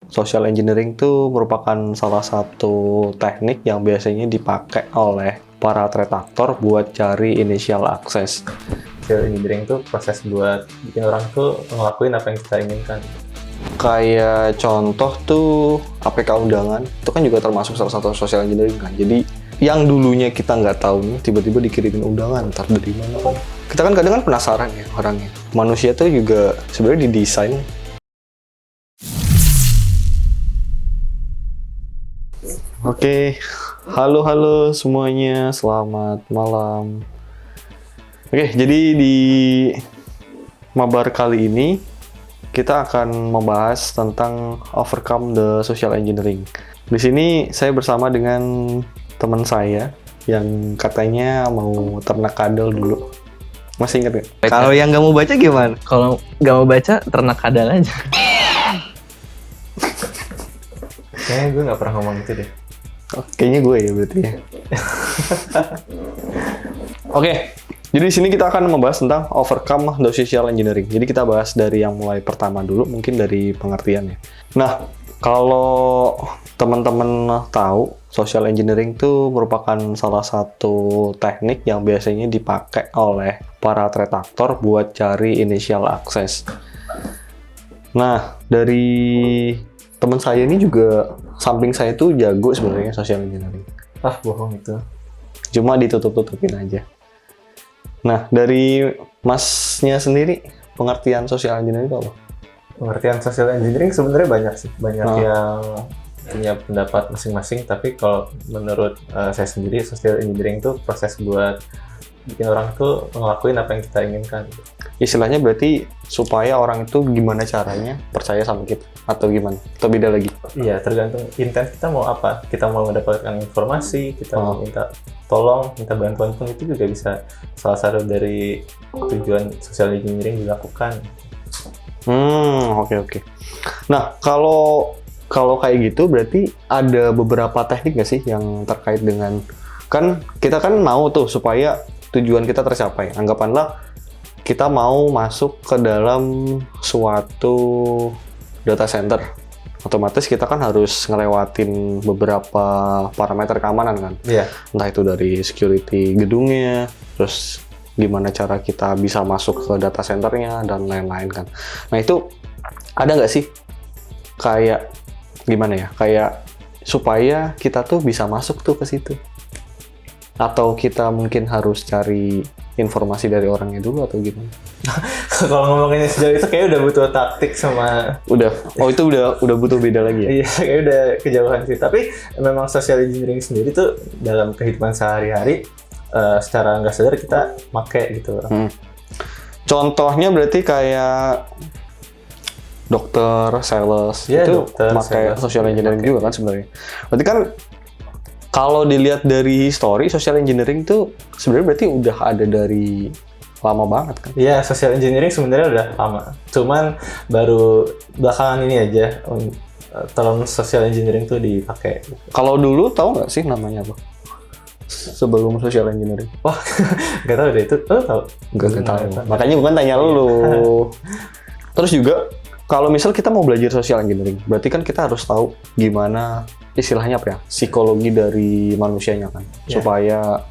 Social engineering itu merupakan salah satu teknik yang biasanya dipakai oleh para threat actor buat cari initial access. Social engineering itu proses buat bikin orang tuh ngelakuin apa yang kita inginkan. Kayak contoh tuh APK undangan, itu kan juga termasuk salah satu social engineering kan. Jadi yang dulunya kita nggak tahu nih, tiba-tiba dikirimin undangan, ntar dari mana kan. Kita kan kadang penasaran ya orangnya. Manusia tuh juga sebenarnya didesain. Oke, halo semuanya, selamat malam. Oke, jadi di mabar kali ini kita akan membahas tentang overcome the social engineering. Di sini saya bersama dengan teman saya yang katanya mau ternak kadal dulu. Masih ingat nggak? Kalau yang nggak mau baca gimana? Kalau nggak mau baca, ternak kadal aja. Kayaknya gue nggak pernah ngomong itu deh. Oh, kayaknya gue ya berarti ya. Oke, jadi di sini kita akan membahas tentang overcome the social engineering. Jadi kita bahas dari yang mulai pertama dulu, mungkin dari pengertiannya. Nah, kalau teman-teman tahu, social engineering itu merupakan salah satu teknik yang biasanya dipakai oleh para threat actor buat cari initial access. Nah, dari teman saya ini juga, samping saya tuh jago sebenarnya social engineering. Ah, bohong itu. Cuma ditutup-tutupin aja. Nah, dari masnya sendiri, pengertian social engineering itu apa? Pengertian social engineering sebenarnya banyak sih. Banyak Oh. yang punya pendapat masing-masing, tapi kalau menurut saya sendiri, social engineering itu proses buat bikin orang tuh ngelakuin apa yang kita inginkan. Istilahnya berarti supaya orang itu gimana caranya percaya sama kita atau gimana? Atau beda lagi? Iya, tergantung intent kita mau apa. Kita mau mendapatkan informasi, kita mau minta tolong, minta bantuan pun itu juga bisa salah satu dari tujuan social engineering dilakukan. Oke. Nah, kalau kayak gitu berarti ada beberapa teknik nggak sih yang terkait dengan, kan kita kan mau tuh supaya tujuan kita tercapai. Anggapanlah kita mau masuk ke dalam suatu data center. Otomatis kita kan harus ngelewatin beberapa parameter keamanan kan. Iya. Entah itu dari security gedungnya, terus gimana cara kita bisa masuk ke data centernya, dan lain-lain kan. Nah itu ada nggak sih kayak gimana ya, kayak supaya kita tuh bisa masuk tuh ke situ? Atau kita mungkin harus cari informasi dari orangnya dulu atau gimana? Kalau ngomongin sejauh itu kayak udah butuh taktik sama Itu udah butuh beda lagi ya? iya, kayak udah kejauhan sih. Tapi memang social engineering sendiri tuh dalam kehidupan sehari-hari secara nggak sadar kita pakai gitu. Contohnya berarti kayak dokter, sales, Iya, itu dokter, pakai sales, social engineering pakai. juga kan sebenarnya. Berarti kan kalau dilihat dari history, social engineering itu sebenarnya berarti udah ada dari lama banget kan? Iya, social engineering sebenarnya udah lama. Cuman baru belakangan ini aja term social engineering tuh dipakai. Kalau dulu tahu nggak sih namanya apa? Sebelum social engineering? Wah, nggak tahu deh itu. Oh, tahu? Nggak tahu. Makanya bukan tanya lu. Terus juga kalau misal kita mau belajar social engineering, berarti kan kita harus tahu gimana istilahnya apa ya, psikologi dari manusianya kan, supaya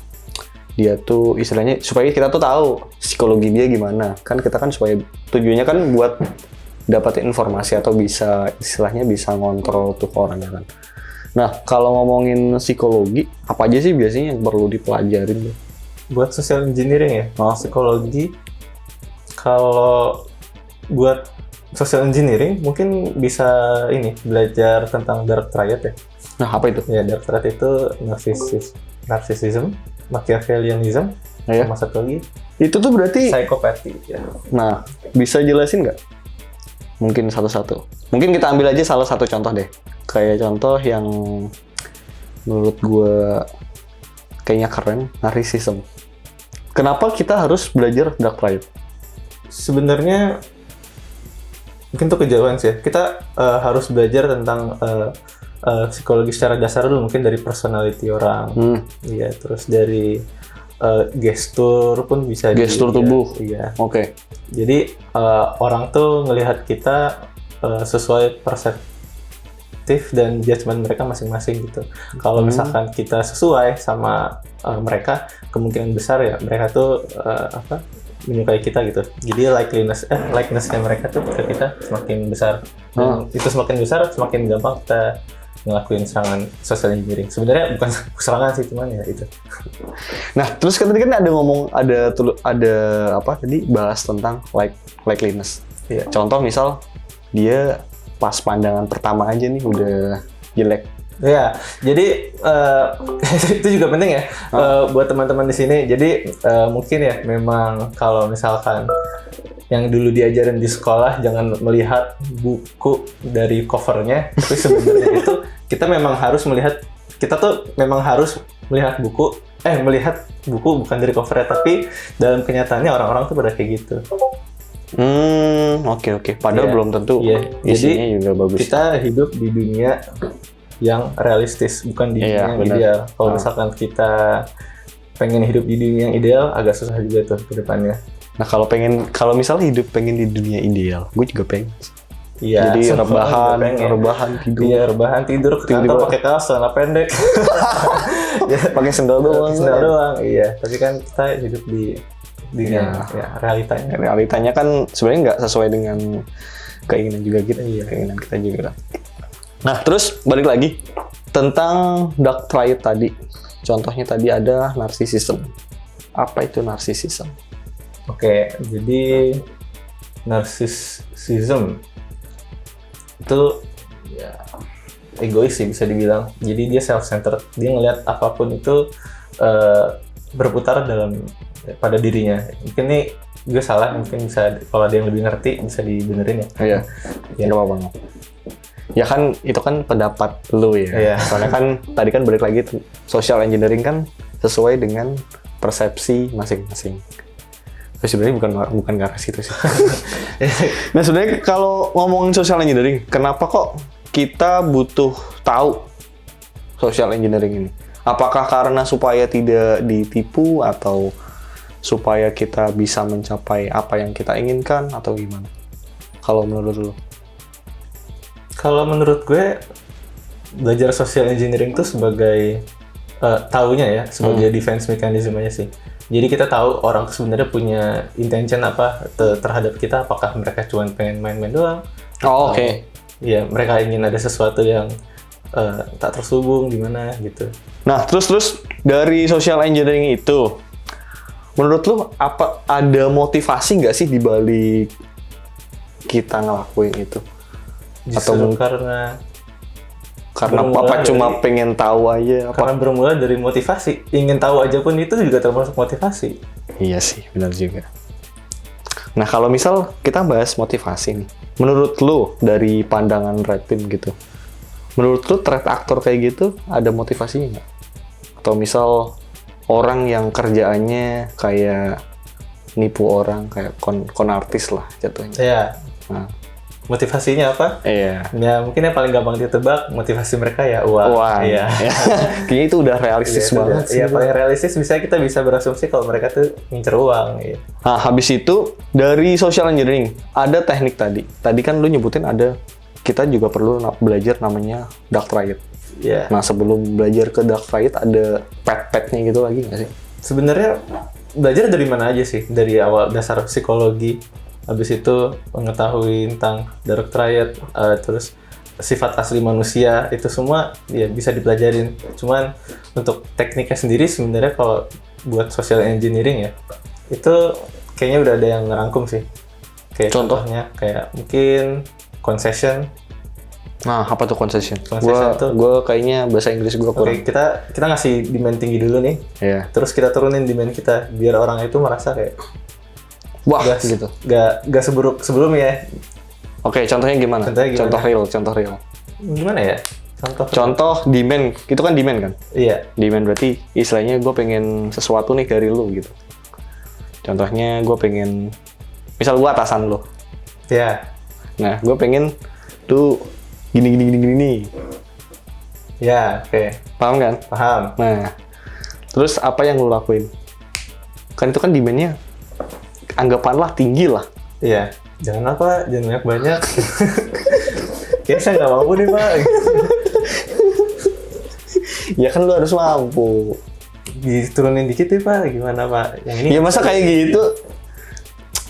dia tuh istilahnya, supaya kita tuh tahu psikologi dia gimana kan. Kita kan supaya tujuannya kan buat dapatin informasi atau bisa istilahnya bisa ngontrol tuh orangnya kan. Nah, kalau ngomongin psikologi, apa aja sih biasanya yang perlu dipelajarin tuh? Buat social engineering ya, psikologi. Kalau buat social engineering mungkin bisa ini belajar tentang dark triad ya. Nah, apa itu? Ya, dark triad itu narcissism, Machiavellianism, Ya. sama satu lagi Itu tuh berarti, psychopathy. Ya. nah, bisa jelasin nggak? Mungkin satu-satu. Mungkin kita ambil aja salah satu contoh deh. Kayak contoh yang menurut gue kayaknya keren, narcissism. Kenapa kita harus belajar dark triad? Sebenarnya mungkin tuh kejauhan sih ya. Kita harus belajar tentang psikologi secara dasar dulu, mungkin dari personality orang. Iya, terus dari gestur pun bisa. Gestur tubuh. Iya. Oke. Jadi orang tuh ngelihat kita sesuai perspektif dan judgement mereka masing-masing gitu. Kalau misalkan kita sesuai sama mereka, kemungkinan besar ya mereka tuh menyukai kita gitu. Jadi likeness-nya mereka tuh ke kita semakin besar. Dan itu semakin besar, semakin gampang kita ngelakuin serangan social engineering. Sebenarnya bukan serangan sih, cuman ya itu. Nah, terus kan tadi kan ada ngomong, ada apa tadi, bahas tentang likeliness. Iya. Contoh misal dia pas pandangan pertama aja nih udah jelek. Ya, jadi itu juga penting ya buat teman-teman di sini. Jadi mungkin ya memang kalau misalkan yang dulu diajarin di sekolah jangan melihat buku dari covernya, tapi sebenarnya itu kita memang harus melihat melihat buku bukan dari covernya, tapi dalam kenyataannya orang-orang tuh pada kayak gitu. Oke. Padahal belum tentu isinya Jadi juga bagus. kita hidup di dunia yang realistis, bukan di dunia yang benar. ideal. Kalau misalkan kita pengen hidup di dunia yang ideal, agak susah juga tuh ke depannya. Nah, kalau misalnya hidup pengen di dunia ideal, gue juga pengen. Iya. Jadi semua orang juga pengen. rebahan tidur. Iya, rebahan tidur ke kantor pakai kaos celana pendek. Ya, Pakai sendal doang. sendal doang. Iya, tapi kan kita hidup di dunia realitanya. Realitanya kan sebenarnya nggak sesuai dengan keinginan juga kita. Iya. Keinginan kita juga. Nah, terus balik lagi tentang dark triad tadi. Contohnya tadi ada narcissism. Apa itu narcissism? Oke, jadi narcissism itu ya egois sih bisa dibilang. Jadi dia self-centered. Dia ngelihat apapun itu berputar pada dirinya. Mungkin nih gue salah, mungkin bisa kalau ada yang lebih ngerti bisa dibenerin ya. Iya. Ya. Nggak apa-apa. Ya kan itu kan pendapat lu ya. Iya. Soalnya kan tadi kan balik lagi social engineering kan sesuai dengan persepsi masing-masing. Tapi sebenarnya bukan ke arah situ sih. Nah, sebenarnya kalau ngomongin social engineering, kenapa kok kita butuh tahu social engineering ini? Apakah karena supaya tidak ditipu atau supaya kita bisa mencapai apa yang kita inginkan atau gimana? Kalau menurut lu? Kalau menurut gue belajar social engineering itu sebagai taunya ya, sebagai defense mechanism aja sih. Jadi kita tahu orang sebenarnya punya intention apa terhadap kita, apakah mereka cuma pengen main-main doang. Oke. Iya, mereka ingin ada sesuatu yang tak terhubung gimana gitu. Nah, terus dari social engineering itu, menurut lu apa ada motivasi nggak sih di balik kita ngelakuin itu? Justru karena apa cuma pengen tahu aja? Karena bermula dari motivasi. Ingin tahu aja pun itu juga termasuk motivasi. Iya sih, benar juga. Nah, kalau misal kita bahas motivasi nih, menurut lu dari pandangan Red Team gitu, menurut lu threat actor kayak gitu ada motivasinya nggak? Atau misal orang yang kerjaannya kayak nipu orang, kayak con artis lah jatuhnya. Iya. Nah, motivasinya apa? iya. Ya mungkin yang paling gampang ditebak motivasi mereka ya uang. Iya. Kayaknya itu udah realistis banget sih. Iya, paling realistis kita bisa berasumsi kalau mereka tuh ngincer uang. Iya. Nah, habis itu dari social engineering ada teknik tadi. Tadi kan lu nyebutin ada, kita juga perlu belajar namanya dark triad. Iya. Nah, sebelum belajar ke dark triad ada pet-petnya gitu lagi nggak sih? Sebenarnya belajar dari mana aja sih? Dari awal dasar psikologi. Habis itu mengetahui tentang dark triad, terus sifat asli manusia, itu semua ya bisa dipelajarin. Cuman untuk tekniknya sendiri sebenarnya kalau buat social engineering ya, itu kayaknya udah ada yang ngerangkum sih. Kayak contohnya kayak mungkin concession. Nah, apa tuh concession? Concession Gua kayaknya bahasa Inggris gua kurang. Oke, kita ngasih demand tinggi dulu nih. Iya. Terus kita turunin demand kita biar orang itu merasa kayak wah, gitu. Gak seburuk sebelumnya. Oke, contohnya gimana? Contoh real. Gimana ya? Contoh demand, itu kan demand kan? Iya. Demand berarti istilahnya gue pengen sesuatu nih dari lu gitu. Contohnya gue pengen, misal gue atasan lu. Iya. Nah, gue pengen tuh gini. Ya, oke. Paham kan? Paham. Nah, terus apa yang lu lakuin? Kan itu kan demand-nya anggapanlah tinggi lah. Iya. Jangan banyak-banyak. Kayaknya saya nggak mampu nih Pak. Ya kan lu harus mampu. Diturunin dikit ya Pak, gimana Pak? Yang ini. Ya masa kayak gitu?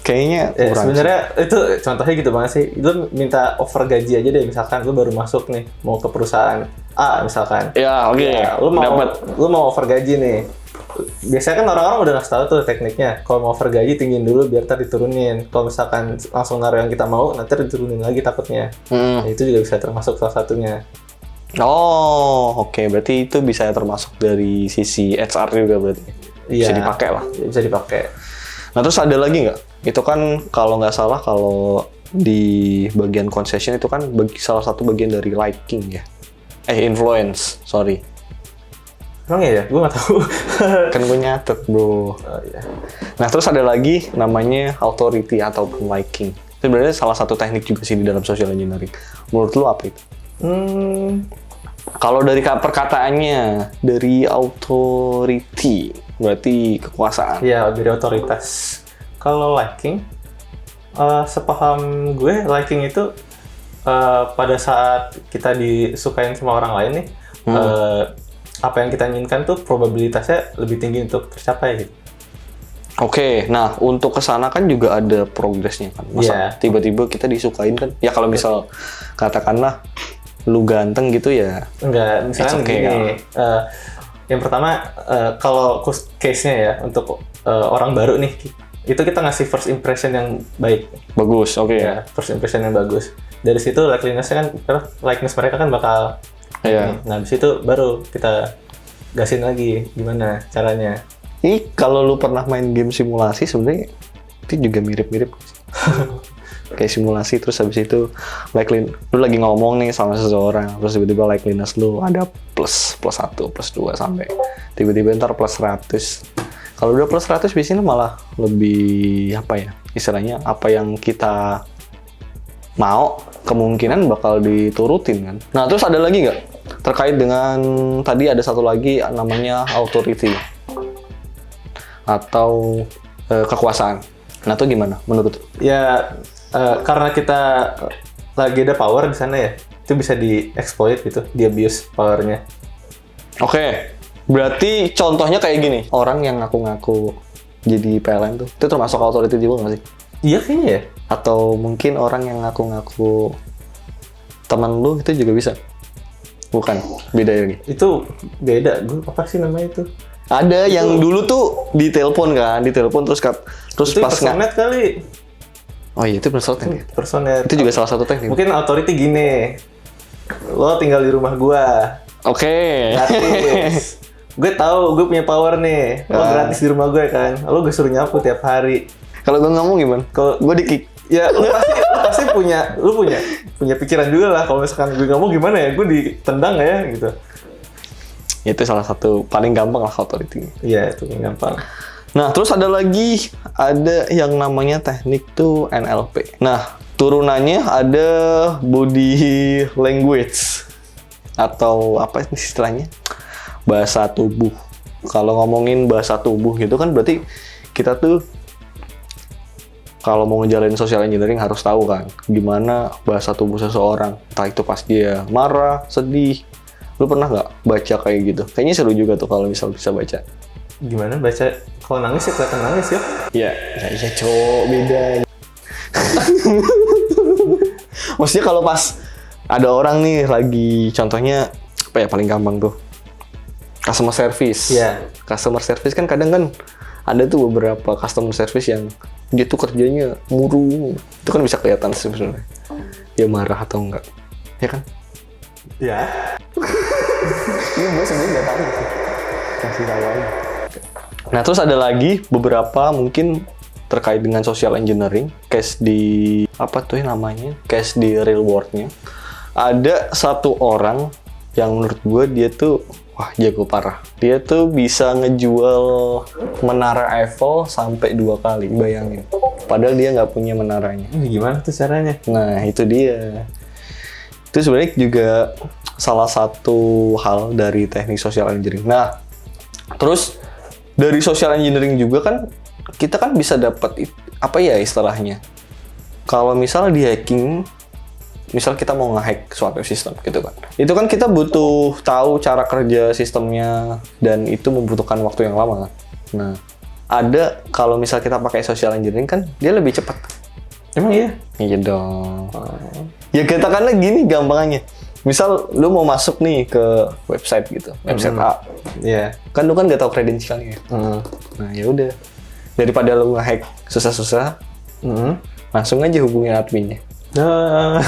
Kayaknya kurang. Sebenarnya itu contohnya gitu banget sih. Lu minta over gaji aja deh, misalkan lu baru masuk nih, mau ke perusahaan A misalkan. Ya, oke. Ya, lu mau over gaji nih. Biasanya kan orang-orang udah ngasih tahu tuh tekniknya. Kalau mau over gaji tinggiin dulu biar ntar diturunin. Kalau misalkan langsung naruh yang kita mau, nanti diturunin lagi takutnya. Ya, itu juga bisa termasuk salah satunya. Oh, oke. Berarti itu bisa termasuk dari sisi HR juga berarti. Bisa Iya. dipakai lah. Bisa dipakai. Nah, terus ada lagi nggak? Itu kan kalau nggak salah kalau di bagian concession itu kan salah satu bagian dari liking ya. Influence, sorry. Emang ya? Gue nggak tahu. Kan gue nyatet, bro. Oh, iya. Nah, terus ada lagi namanya authority ataupun liking. Itu sebenarnya salah satu teknik juga sih di dalam social engineering. Menurut lu apa itu? Kalau dari perkataannya, dari authority, berarti kekuasaan. Iya, dari otoritas. Kalau liking, sepaham gue, liking itu pada saat kita disukain sama orang lain nih, apa yang kita inginkan tuh probabilitasnya lebih tinggi untuk tercapai gitu. Oke, nah untuk kesana kan juga ada progresnya kan. Masa tiba-tiba kita disukain kan? Ya kalau misal katakanlah lu ganteng gitu ya. Enggak, misalnya gini. Yang pertama, kalau case-nya ya untuk orang baru nih, itu kita ngasih first impression yang baik. Bagus, oke. Ya, first impression yang bagus. Dari situ likeness-nya kan, likeness mereka kan bakal. Iya. Nah, habis itu baru kita gasin lagi gimana caranya. Kalau lu pernah main game simulasi sebenarnya itu juga mirip-mirip. Kayak simulasi terus habis itu lu lagi ngomong nih sama seseorang terus tiba-tiba likeliness lu ada plus 1, plus 2 sampai tiba-tiba ntar plus 100. Kalau udah plus 100 biasanya malah lebih apa ya? Istilahnya apa yang kita mau kemungkinan bakal diturutin kan. Nah, terus ada lagi nggak terkait dengan tadi ada satu lagi namanya authority atau kekuasaan. Nah, itu gimana menurut? Ya, karena kita lagi ada power di sana ya, itu bisa di-exploit gitu, di-abuse powernya. Oke, berarti contohnya kayak gini, orang yang ngaku-ngaku jadi PLN tuh, itu termasuk authority juga nggak sih? Iya kayaknya ya. Atau mungkin orang yang ngaku-ngaku teman lu itu juga bisa? Bukan, beda lagi. Itu beda, gue apa sih namanya itu? Ada yang dulu tuh ditelepon terus Itu pas personet kali. Oh iya, itu personet ya? Personet. Itu juga salah satu teknik. Mungkin authority gini, lo tinggal di rumah gua, Oke. gratis. Gue tahu gue punya power nih, lo gratis di rumah gue kan, lo gue suruh nyapu tiap hari. Kalau gue ngomong gimana? Kalau Gue di-kick. ya lo pasti punya pikiran juga lah. Kalau misalkan gue ngomong gimana ya, gue ditendang nggak ya gitu. Itu salah satu paling gampang lah authority. Iya, itu yang gampang. Nah, terus ada yang namanya teknik tuh NLP. Nah, turunannya ada body language atau apa istilahnya? Bahasa tubuh. Kalau ngomongin bahasa tubuh gitu kan berarti kita tuh kalau mau ngejalanin social engineering harus tahu kan gimana bahasa tubuh seseorang. Entah itu pas dia marah, sedih. Lu pernah nggak baca kayak gitu? Kayaknya seru juga tuh kalau misal bisa baca. Gimana baca? Kalau nangis ya kelihatan nangis ya. Iya, iya cowok beda. Maksudnya kalau pas ada orang nih lagi, contohnya apa ya paling gampang tuh? Customer service. Iya. Customer service kan kadang kan ada tuh beberapa customer service yang dia tuh kerjanya murung. Itu kan bisa kelihatan sih sebenarnya. Dia marah atau enggak. Ya kan? Iya. Iya, gue sebenarnya nggak tahu sih. Kasih tahu aja. Nah, terus ada lagi beberapa mungkin terkait dengan social engineering, case di apa tuh namanya? Case di real world-nya. Ada satu orang yang menurut gue dia tuh wah jago parah. Dia tuh bisa ngejual menara Eiffel sampai 2 kali, bayangin. Padahal dia nggak punya menaranya. Gimana tuh caranya? Nah, itu dia. Itu sebenarnya juga salah satu hal dari teknik social engineering. Nah, terus dari social engineering juga kan kita kan bisa dapat apa ya istilahnya? Kalau misalnya di hacking misal kita mau nge-hack suatu sistem gitu kan. Itu kan kita butuh tahu cara kerja sistemnya dan itu membutuhkan waktu yang lama kan. Nah, ada kalau misal kita pakai social engineering kan dia lebih cepat. Emang iya? Iya dong. Ya katakanlah gini gampangannya. Misal lu mau masuk nih ke website gitu, website A. Iya. Kan lu kan nggak tahu kredensialnya. Nah, ya udah. Daripada lu nge-hack susah-susah, langsung aja hubungin adminnya. Nah,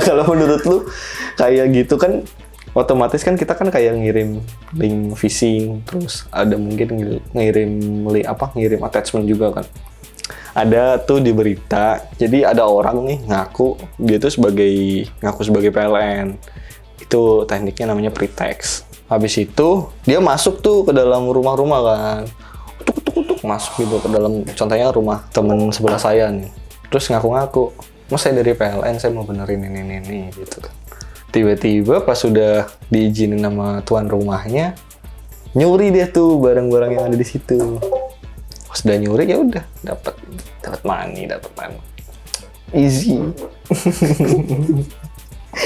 kalau menurut lu kayak gitu kan otomatis kan kita kan kayak ngirim link phishing, terus ada mungkin ngirim ngirim attachment juga kan. Ada tuh di berita, jadi ada orang nih ngaku sebagai PLN. Itu tekniknya namanya pretext. Habis itu dia masuk tuh ke dalam rumah-rumah kan. Tuk masuk gitu ke dalam, contohnya rumah temen sebelah saya nih. Terus ngaku-ngaku, "Mas, saya dari PLN, saya mau benerin ini gitu kan. Tiba-tiba pas sudah diizinin sama tuan rumahnya, nyuri dia tuh barang-barang yang ada di situ. Pas udah nyuri ya udah dapat money. Easy.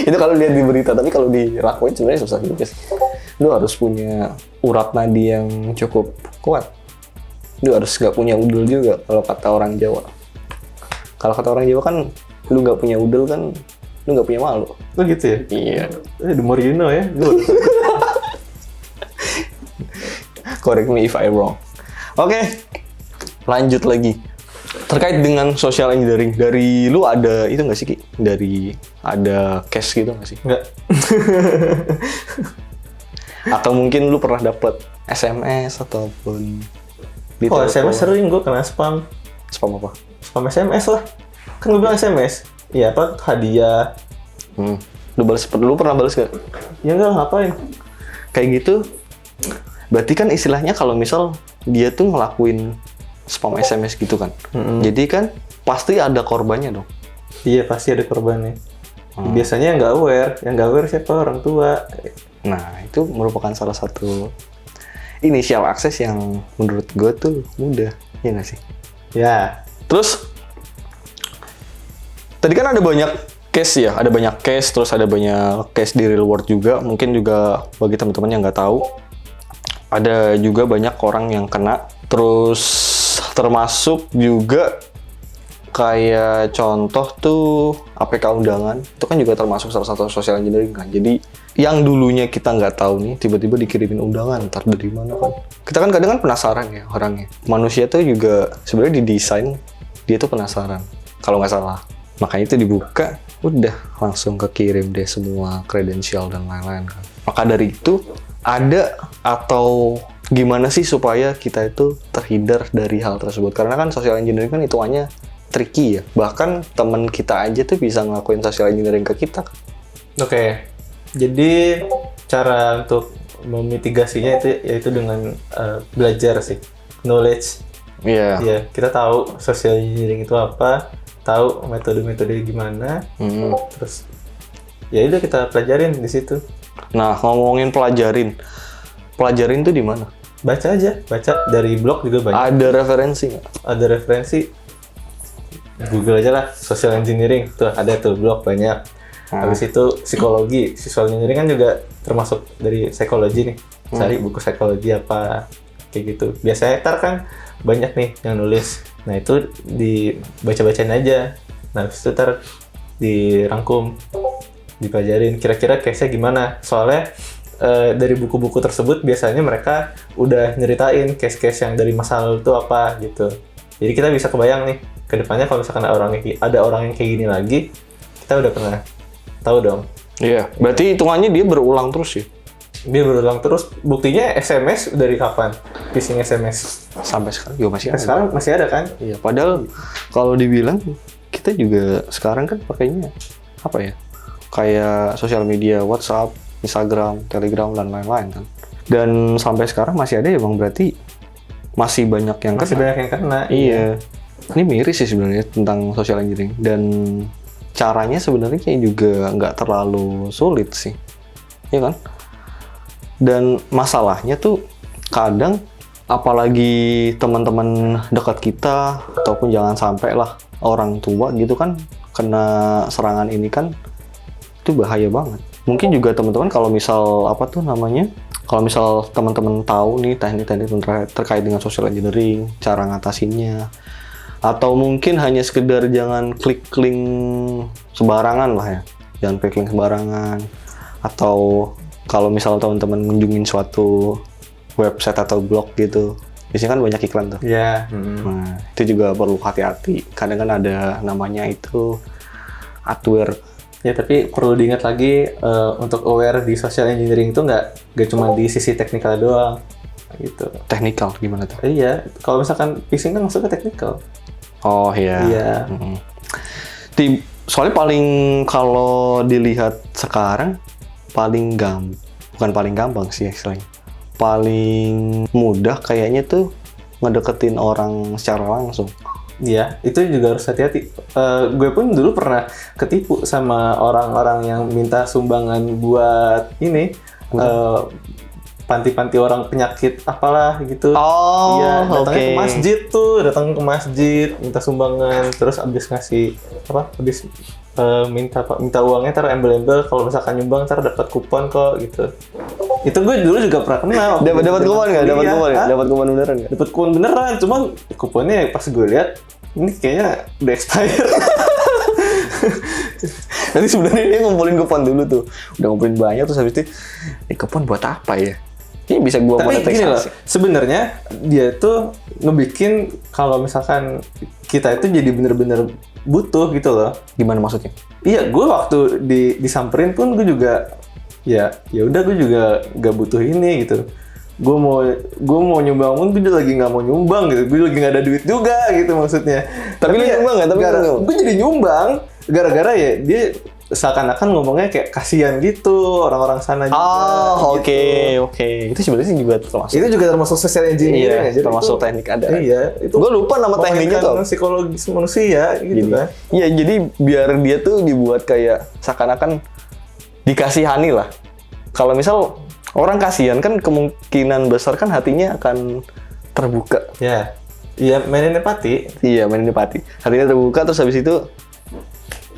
Itu kalau lihat di berita, tapi kalau dilakuin sebenarnya susah juga sih. Lu harus punya urat nadi yang cukup kuat. Lu harus nggak punya udel juga kalau kata orang Jawa. Kalau kata orang Jawa kan, lu nggak punya udel kan, lu nggak punya malu. Oh gitu ya? Iya. The more you know ya. Correct me if I wrong. Oke, lanjut lagi. Terkait dengan social engineering, dari lu ada itu nggak sih, Ki? Ada case gitu nggak sih? Enggak. Atau mungkin lu pernah dapet SMS ataupun di Oh, telepon? SMS sering gue kena spam. Spam apa? Spam SMS lah. Kan gue bilang SMS. Iya, apa? Hadiah. Lu pernah balas gak? Ya enggak lah, ngapain? Kayak gitu, berarti kan istilahnya kalau misal dia tuh ngelakuin spam SMS gitu kan. Jadi kan pasti ada korbannya dong. Iya, pasti ada korbannya. Biasanya yang nggak aware siapa? Orang tua. Nah, itu merupakan salah satu initial access yang menurut gue tuh mudah, ya nggak sih? Ya. Terus, tadi kan ada banyak case ya, terus ada banyak case di real world juga. Mungkin juga bagi teman-teman yang nggak tahu, ada juga banyak orang yang kena. Terus termasuk juga kayak contoh tuh APK undangan, itu kan juga termasuk salah satu social engineering kan. Jadi yang dulunya kita nggak tahu nih, tiba-tiba dikirimin undangan, ntar dari mana kan. Kita kan kadang kan penasaran ya orangnya. Manusia tuh juga sebenarnya didesain, dia tuh penasaran, kalau nggak salah. Makanya itu dibuka, udah langsung kekirim deh semua kredensial dan lain-lain kan. Maka dari itu, ada atau gimana sih supaya kita itu terhindar dari hal tersebut? Karena kan social engineering kan hitungannya tricky ya. Bahkan teman kita aja tuh bisa ngelakuin social engineering ke kita. Oke. Jadi cara untuk memitigasinya itu yaitu dengan belajar sih. Knowledge. Iya. Iya, kita tahu social engineering itu apa, tahu metode-metode gimana. Terus ya udah kita pelajarin di situ. Nah, ngomongin pelajarin tuh di mana? Baca aja, baca dari blog juga banyak. Ada referensi nggak? Ada referensi. Google aja lah, social engineering. Tuh, ada tuh blog banyak. Habis itu psikologi. Social engineering kan juga termasuk dari psikologi nih. Cari buku psikologi apa, kayak gitu. Biasanya ntar kan banyak nih yang nulis. Nah, itu dibaca-bacain aja. Nah, habis itu ntar dirangkum, dipelajarin. Kira-kira case-nya gimana? Soalnya dari buku-buku tersebut biasanya mereka udah nyeritain case-case yang dari masa lalu itu apa gitu. Jadi kita bisa kebayang nih, kedepannya kalau misalkan ada orang yang kayak gini lagi, kita udah pernah tahu dong. Iya, berarti hitungannya dia berulang terus ya? Dia berulang terus. Buktinya SMS dari kapan? Phishing SMS. Sampai sekarang juga masih ada. Sekarang masih ada kan? Iya, padahal kalau dibilang kita juga sekarang kan pakainya apa ya? Kayak sosial media, WhatsApp, Instagram, Telegram, dan lain-lain kan. Dan sampai sekarang masih ada ya Bang, berarti masih banyak yang Masih banyak yang kena. Iya. Ini miris sih sebenarnya tentang social engineering. Dan caranya sebenarnya juga nggak terlalu sulit sih. Iya kan? Dan masalahnya tuh kadang apalagi teman-teman dekat kita ataupun jangan sampai lah orang tua gitu kan kena serangan ini kan itu bahaya banget. Mungkin juga teman-teman kalau misal apa tuh namanya, kalau misal teman-teman tahu nih teknik-teknik terkait dengan social engineering, cara ngatasinnya, atau mungkin hanya sekedar jangan klik link sembarangan lah ya, jangan klik link sembarangan, atau kalau misal teman-teman mengunjungin suatu website atau blog gitu, biasanya kan banyak iklan tuh. Iya. Nah, itu juga perlu hati-hati. Kadang kan ada namanya itu adware. Ya, tapi perlu diingat lagi untuk aware di social engineering itu nggak cuma di sisi teknikal doang gitu. Teknikal gimana tuh? Iya, kalau misalkan phishing kan masuk ke teknikal. Oh iya. Iya. Soalnya paling kalau dilihat sekarang bukan paling gampang sih istilahnya. Paling mudah kayaknya tuh ngedeketin orang secara langsung. Iya, itu juga harus hati-hati. Gue pun dulu pernah ketipu sama orang-orang yang minta sumbangan buat ini panti-panti orang penyakit apalah gitu. Oh, iya, datangnya oke. ke masjid tuh, datang ke masjid minta sumbangan, terus abis ngasih minta uangnya taruh embel-embel, kalau misalkan nyumbang ntar dapat kupon kok gitu. Itu gue dulu juga pernah kenal. Dapat kupon nggak? Dapat kupon beneran nggak? Dapat kupon beneran, cuman kuponnya pas gue lihat ini kayaknya udah expired. Nanti sebenarnya dia ngumpulin kupon dulu tuh, udah ngumpulin banyak terus habis itu, kupon buat apa ya? Ini bisa gua Tapi gini loh, monetisasi. sebenarnya dia tuh ngebikin kalau misalkan kita itu jadi bener-bener butuh gitu loh. Gimana maksudnya? Iya, gue waktu disamperin pun gue juga ya udah gue juga gak butuh ini gitu. Gue mau nyumbang pun gue lagi nggak mau nyumbang gitu. Gue lagi nggak ada duit juga gitu maksudnya. Tapi lu nyumbang nggak? Gue jadi nyumbang gara-gara ya dia seakan-akan ngomongnya kayak kasihan gitu orang-orang sana juga. Oh, gitu. oke. Itu sebenarnya sih juga termasuk. Itu juga termasuk social engineering Iya, ya. Jadi termasuk itu- teknik ada. Iya, itu. Gue lupa nama tekniknya tuh. Psikologis manusia gitu kan. Iya, jadi biar dia tuh dibuat kayak seakan-akan dikasihani lah. Kalau misal orang kasihan kan kemungkinan besar kan hatinya akan terbuka. Ya. Iya, mainin empati. Iya, main empati. Hatinya terbuka terus habis itu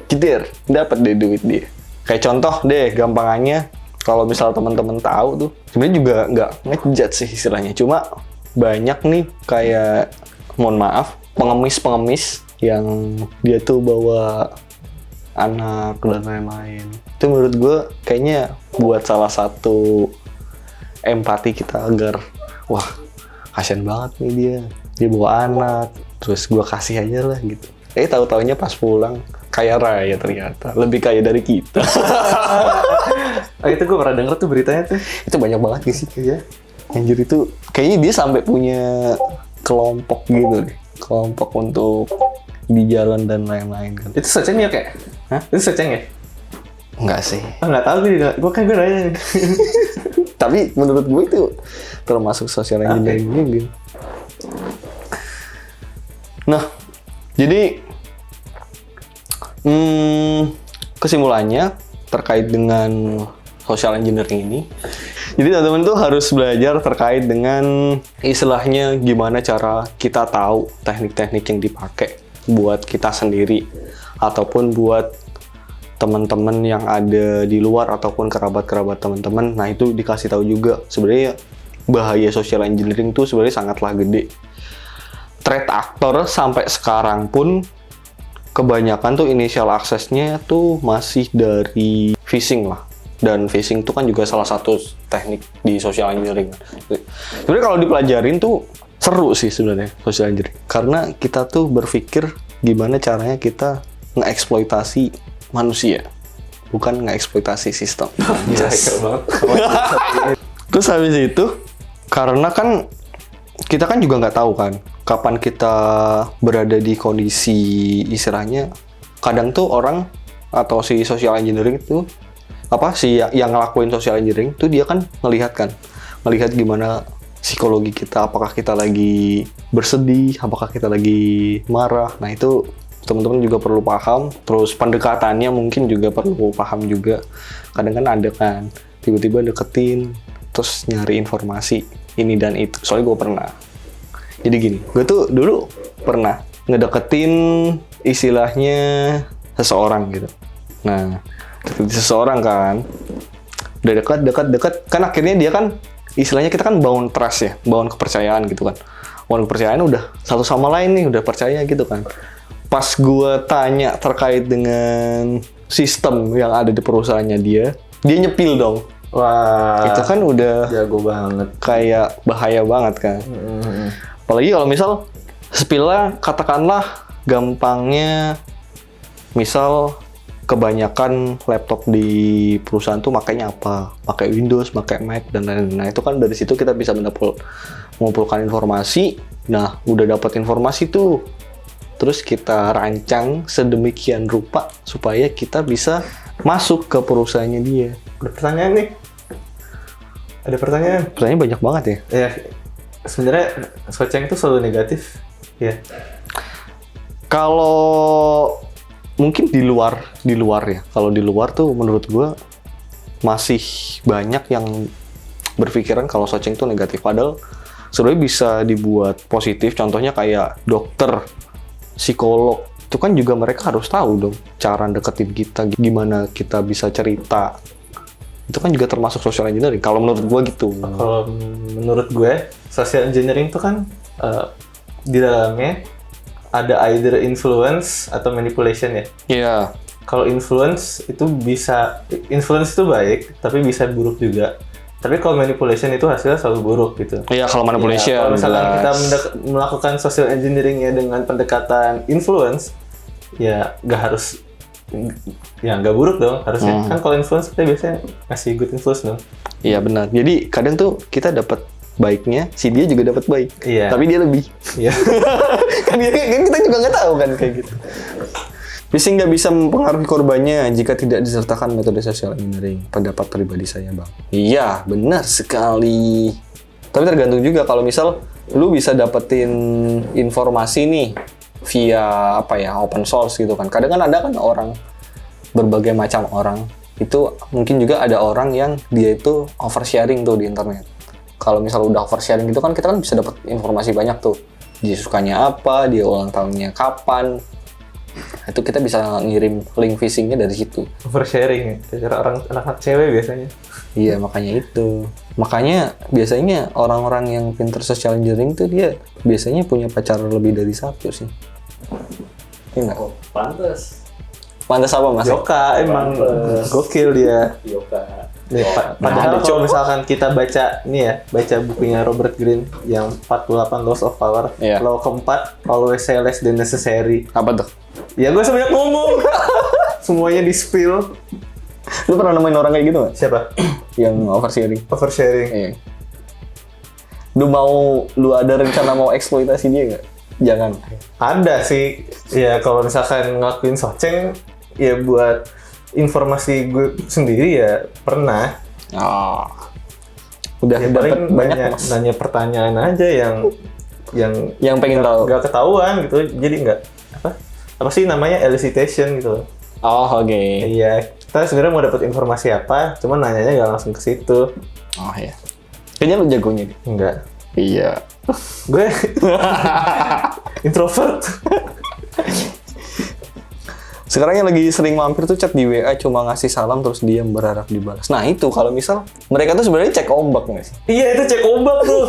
kidir, dapat deh duit dia. Kayak contoh deh, gampangannya kalau misal teman-teman tahu tuh, sebenarnya juga nggak ngejudge sih istilahnya. Cuma banyak nih kayak, mohon maaf, pengemis-pengemis yang dia tuh bawa anak dan lain-lain. Itu menurut gue kayaknya buat salah satu empati kita agar, wah kasian banget nih dia bawa anak, terus gue kasih aja lah gitu. Tahu-taunya pas pulang kaya raya ternyata, lebih kaya dari kita. Itu gue pernah denger tuh beritanya tuh. Itu banyak banget gak sih? Iya. Anjir itu, kayaknya dia sampai punya kelompok gitu deh. Kelompok untuk di jalan dan lain-lain kan. Itu searching ya kayak? Hah? Itu searching ya? Enggak sih. Nggak tahu gue nanya. Tapi menurut gue itu termasuk social engineering juga. Nah, jadi kesimpulannya terkait dengan social engineering ini. Jadi teman-teman tuh harus belajar terkait dengan istilahnya gimana cara kita tahu teknik-teknik yang dipakai buat kita sendiri ataupun buat teman-teman yang ada di luar ataupun kerabat-kerabat teman-teman. Nah, itu dikasih tahu juga. Sebenarnya bahaya social engineering tuh sebenarnya sangatlah gede. Threat actor sampai sekarang pun kebanyakan tuh initial access-nya tuh masih dari phishing lah. Dan phishing itu kan juga salah satu teknik di social engineering. Sebenarnya kalau dipelajarin tuh seru sih sebenarnya social engineering. Karena kita tuh berpikir gimana caranya kita ngeeksploitasi manusia, bukan ngeeksploitasi sistem. Yes. Terus habis itu, karena kan kita kan juga nggak tahu kan kapan kita berada di kondisi istilahnya. Kadang tuh orang atau si social engineering itu yang ngelakuin social engineering tuh dia kan melihat gimana psikologi kita, apakah kita lagi bersedih, apakah kita lagi marah. Nah, itu teman-teman juga perlu paham. Terus pendekatannya mungkin juga perlu paham juga. Kadang kan ada kan tiba-tiba deketin terus nyari informasi ini dan itu. Soalnya gue pernah. Jadi gini, gue tuh dulu pernah ngedeketin istilahnya seseorang gitu. Nah, deketin seseorang kan, udah dekat kan akhirnya dia kan istilahnya kita kan bangun trust ya, bangun kepercayaan gitu kan. Bangun kepercayaan udah satu sama lain nih, udah percaya gitu kan. Pas gue tanya terkait dengan sistem yang ada di perusahaannya dia nyepil dong. Wah, Itu kan udah jago banget. kayak bahaya banget kan. Apalagi kalau misal spill-nya katakanlah gampangnya misal kebanyakan laptop di perusahaan tuh makanya apa? Pakai Windows, pakai Mac dan lain-lain. Nah, itu kan dari situ kita bisa mengumpulkan informasi. Nah, udah dapat informasi tuh. Terus kita rancang sedemikian rupa supaya kita bisa masuk ke perusahaannya dia. Ada pertanyaan nih. Ada pertanyaan. Pertanyaannya banyak banget ya. Ya, sebenarnya Socing itu selalu negatif. Ya. Kalau mungkin di luar ya. Kalau di luar tuh menurut gua masih banyak yang berpikiran kalau Socing itu negatif. Padahal sebenarnya bisa dibuat positif. Contohnya kayak dokter, psikolog. Itu kan juga mereka harus tahu dong cara deketin kita, gimana kita bisa cerita. Itu kan juga termasuk social engineering. Kalau menurut gua gitu. Kalau menurut gue, social engineering itu kan di dalamnya ada either influence atau manipulation ya. Iya. Kalau influence itu baik, tapi bisa buruk juga. Tapi kalau manipulation itu hasilnya selalu buruk gitu. Iya, kalau manipulation. Ya, kalau misalkan kita jelas. melakukan social engineering-nya dengan pendekatan influence, ya nggak buruk dong harusnya. Kan kalau influence kita biasanya ngasih good influence dong. Iya benar. Jadi kadang tuh kita dapat baiknya, si dia juga dapat baik. Iya. Tapi dia lebih. Iya. kan kita juga nggak tahu kan kayak gitu. Phishing nggak bisa mempengaruhi korbannya jika tidak disertakan metode social engineering. Pendapat pribadi saya, Bang. Iya, benar sekali. Tapi tergantung juga kalau misal lu bisa dapetin informasi nih via open source gitu kan. Kadang kan ada kan orang, berbagai macam orang. Itu mungkin juga ada orang yang dia itu oversharing tuh di internet. Kalau misal udah oversharing gitu kan kita kan bisa dapat informasi banyak tuh. Dia sukanya apa, dia ulang tahunnya kapan. Itu kita bisa ngirim link phishing-nya dari situ. Oversharing ya, cara anak-anak cewek biasanya. Iya, makanya itu. Makanya biasanya orang-orang yang pinter social engineering tuh dia biasanya punya pacar lebih dari satu sih. Iya nggak? Pantes. Pantes apa mas? Yoka emang gokil dia. Yoka. Nih, padahal kalau misalkan kita baca bukunya Robert Greene yang 48 Laws of Power, Iya. law keempat, always say less than necessary. Apa tuh? Ya gue sebanyak ngomong, semuanya di spill. Lu pernah nemuin orang kayak gitu nggak? Siapa? Yang oversharing? Oversharing. Iya. Lu ada rencana mau eksploitasi dia nggak? Jangan. Ada sih, ya kalau misalkan ngelakuin Socing, ya buat informasi gue sendiri ya pernah. Oh. Udah Ya dapat paling banyak nanya, mas. nanya pertanyaan aja yang Yang pengen tahu. nggak ketahuan gitu, jadi nggak apa sih namanya elicitation gitu. Oh oke. Iya, kita sebenarnya mau dapat informasi apa, cuman nanyanya nggak langsung ke situ. Oh iya. Kayaknya lu jagonya deh. Enggak. Iya. Gue introvert. Sekarang yang lagi sering mampir tuh chat di WA cuma ngasih salam terus diam berharap dibalas. Nah itu kalau misal mereka tuh sebenarnya cek ombak nggak sih? Iya, itu cek ombak tuh.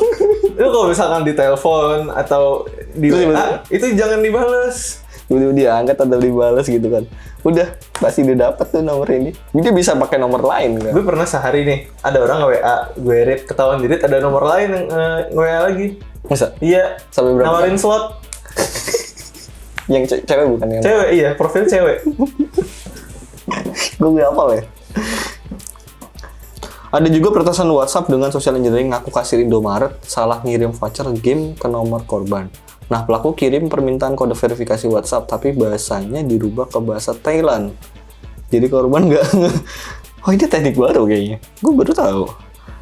Itu kalau misalkan di telepon atau di Terus WA, itu jangan dibales. Tiba-tiba dia angkat atau dibalas gitu kan. Udah pasti dia dapat tuh nomor ini. Dia bisa pakai nomor lain kan. Gue pernah sehari nih, ada orang nge-WA, gue read, ketahuan di read, ada nomor lain yang nge-WA lagi. Masa? Iya, Sampai berapa? nawarin slot. Yang cewek bukan yang Cewek, iya, profil cewek. gue nggak hafal ya. Ada juga peretasan WhatsApp dengan social engineering ngaku kasir Indomaret salah ngirim voucher game ke nomor korban. Nah, pelaku kirim permintaan kode verifikasi WhatsApp tapi bahasanya dirubah ke bahasa Thailand. Jadi korban nggak oh ini teknik baru kayaknya. Gue baru tahu.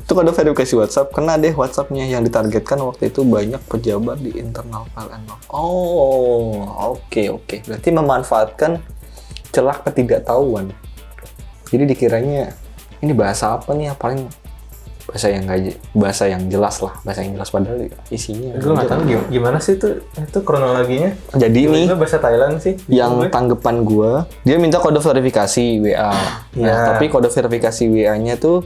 Itu kode verifikasi WhatsApp, kena deh WhatsApp-nya yang ditargetkan waktu itu banyak pejabat di internal PLN. Oh, oke. Berarti memanfaatkan celah ketidaktahuan. Jadi dikiranya ini bahasa apa nih yang paling bahasa yang jelas lah, bahasa yang jelas padahal isinya. Gue nggak tahu gimana sih itu kronologinya. Jadi ini bahasa Thailand sih. yang tanggapan gue, dia minta kode verifikasi WA. Nah, tapi kode verifikasi WA-nya tuh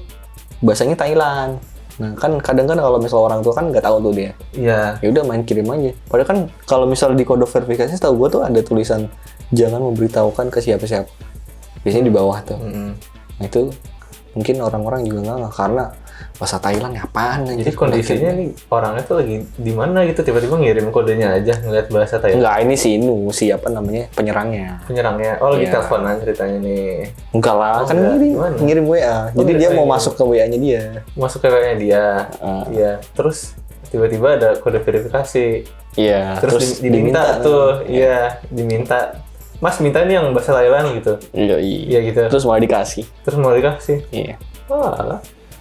bahasanya Thailand. Nah, kan kadang kan kalau misal orang tua kan nggak tahu tuh dia. Iya. Ya udah main kirim aja. Padahal kan kalau misal di kode verifikasi tahu gue tuh ada tulisan jangan memberitahukan ke siapa-siapa. Biasanya di bawah tuh. Nah, itu mungkin orang-orang juga nggak karena bahasa Thailand ya apaan aja. Jadi kondisinya nih orangnya tuh lagi di mana gitu tiba-tiba ngirim kodenya aja ngeliat bahasa Thailand. Enggak, ini siapa namanya penyerangnya. Oh lagi Iya. teleponan ceritanya nih. Enggak lah, kan ngirim WA. Jadi dia mau masuk ke WA-nya dia. Masuk ke WA-nya dia. Iya. Terus tiba-tiba ada kode verifikasi. Iya. Terus diminta tuh. Iya, diminta. Mas minta nih yang bahasa Thailand gitu. Iya gitu. Terus mau dikasih. Iya. Alah.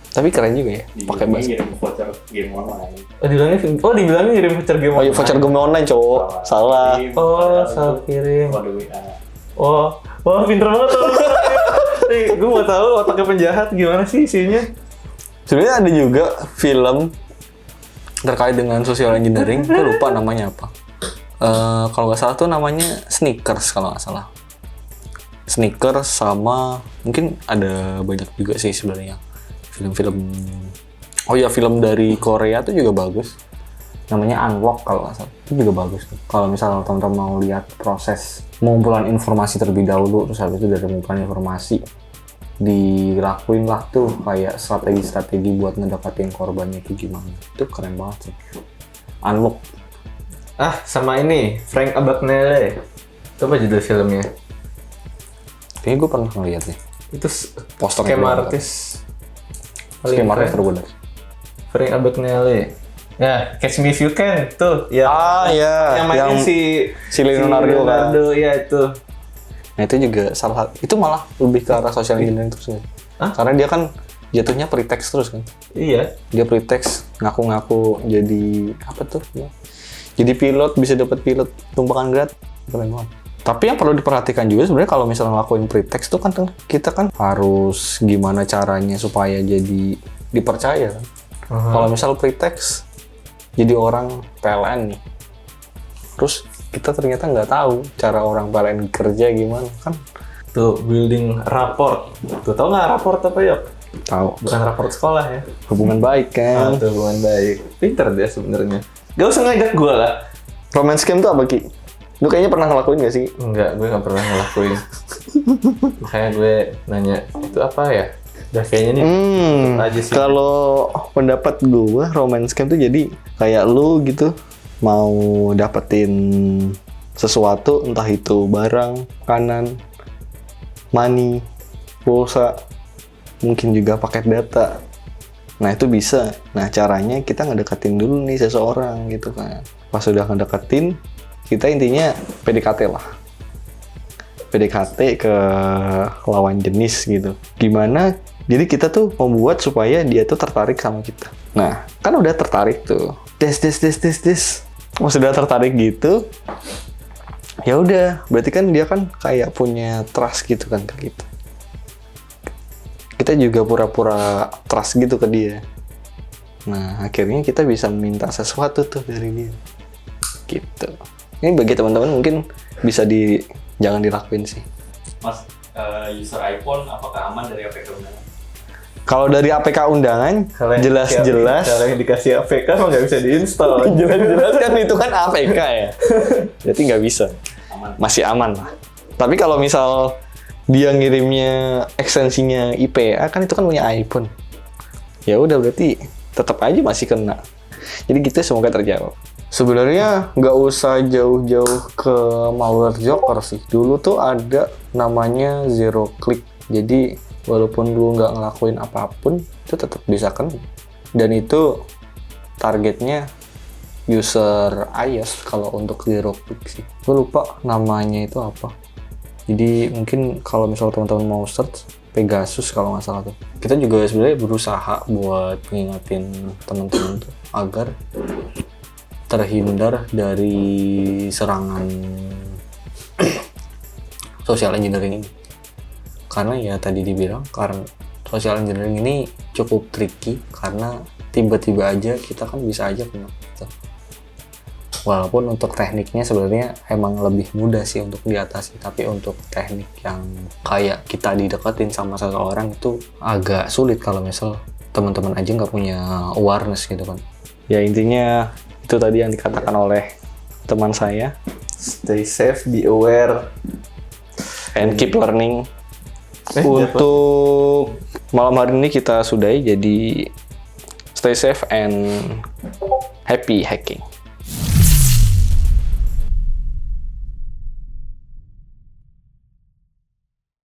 Tapi keren juga ya, pakai bahasa. Ngirim voucher game online. Dibilangnya ngirim voucher game Oh iya, voucher game online, cowok. Salah. Salah kirim. Kode WA. Wah, pinter banget tuh. Nih, gue mau tahu otaknya penjahat gimana sih isinya. Sebenarnya ada juga film terkait dengan social engineering, gue lupa namanya apa. Kalau nggak salah tuh namanya Sneakers kalau nggak salah. Sneakers sama mungkin ada banyak juga sih sebenarnya film-film. Oh ya, film dari Korea tuh juga bagus. Namanya Unlock kalau nggak salah. Itu juga bagus. Kalau misalnya teman-teman mau lihat proses pengumpulan informasi terlebih dahulu, terus habis itu dari pengumpulan informasi dilakuin lah tuh kayak strategi-strategi buat ngedapatin korbannya itu gimana. Itu keren banget sih. Unlock. Sama ini Frank Abagnale. Itu apa judul filmnya? Kayaknya gue pernah ngeliat nih. Itu Posternya skema gua artis. Skema artis terbenar. Frank Abagnale. Ya, Catch Me If You Can tuh. Ya. Iya. Yang mainin si Leonardo kan. ya itu. Nah itu juga salah satu. Itu malah lebih ke arah social engineering terus kan. Karena dia kan jatuhnya pretext terus kan. Iya. Dia pretext ngaku-ngaku jadi apa tuh? Jadi pilot, bisa dapat pilot tumpangan gratis. Keren banget. Tapi yang perlu diperhatikan juga sebenarnya kalau misalnya ngelakuin pretext tuh kan kita kan harus gimana caranya supaya jadi dipercaya kan. Kalau misal pretext jadi orang PLN nih, terus kita ternyata nggak tahu cara orang PLN kerja gimana kan. Tuh building rapport. Tuh tau nggak rapport apa ya? Tahu. Bukan rapport sekolah ya. Hubungan baik kan. Tuh hubungan baik. Pinter dia sebenarnya. Gak usah ngajak gue lah. Romance scam tuh apa, Ki? Lu kayaknya pernah ngelakuin gak sih? Enggak, gue gak pernah ngelakuin. Makanya gue nanya, itu apa ya? Udah kayaknya nih aja sih. Kalau pendapat gue, romance scam tuh jadi kayak lu gitu mau dapetin sesuatu, entah itu barang, makanan, money, pulsa, mungkin juga paket data. Nah itu bisa. Nah caranya kita ngedeketin dulu nih seseorang gitu kan. Pas sudah ngedeketin, kita intinya PDKT lah. PDKT ke lawan jenis gitu. Gimana? Jadi kita tuh membuat supaya dia tuh tertarik sama kita. Nah kan udah tertarik tuh. Des. Oh sudah tertarik gitu. Ya udah, berarti kan dia kan kayak punya trust gitu kan ke kita. Kita juga pura-pura trust gitu ke dia. Nah, akhirnya kita bisa minta sesuatu tuh dari dia. Gitu. Ini bagi teman-teman mungkin bisa jangan dilakuin sih. Mas, user iPhone apakah aman dari APK undangan? Kalau dari APK undangan, jelas-jelas. Kalau yang dikasih APK mah nggak bisa diinstal. Jelas-jelas kan itu kan APK ya. Jadi nggak bisa. Aman. Masih aman lah. Tapi kalau misal dia ngirimnya ekstensinya IPA kan itu kan punya iPhone. Ya udah berarti tetap aja masih kena. Jadi gitu semoga terjawab. Sebenarnya nggak usah jauh-jauh ke malware joker sih. Dulu tuh ada namanya zero click. Jadi walaupun lu nggak ngelakuin apapun itu tetap bisa kena. Dan itu targetnya user iOS kalau untuk zero click sih. Gue lupa namanya itu apa. Jadi mungkin kalau misalnya teman-teman mau search Pegasus kalau nggak salah tuh. Kita juga sebenarnya berusaha buat ngingetin teman-teman tuh agar terhindar dari serangan social engineering ini. Karena ya tadi dibilang karena social engineering ini cukup tricky karena tiba-tiba aja kita kan bisa aja kena gitu. Walaupun untuk tekniknya sebenarnya emang lebih mudah sih untuk diatasi, tapi untuk teknik yang kayak kita dideketin sama seseorang itu agak sulit kalau misal teman-teman aja nggak punya awareness gitu kan. Ya intinya itu tadi yang dikatakan oleh teman saya. Stay safe, be aware, And keep learning. Untuk malam hari ini kita sudahi, jadi stay safe and happy hacking.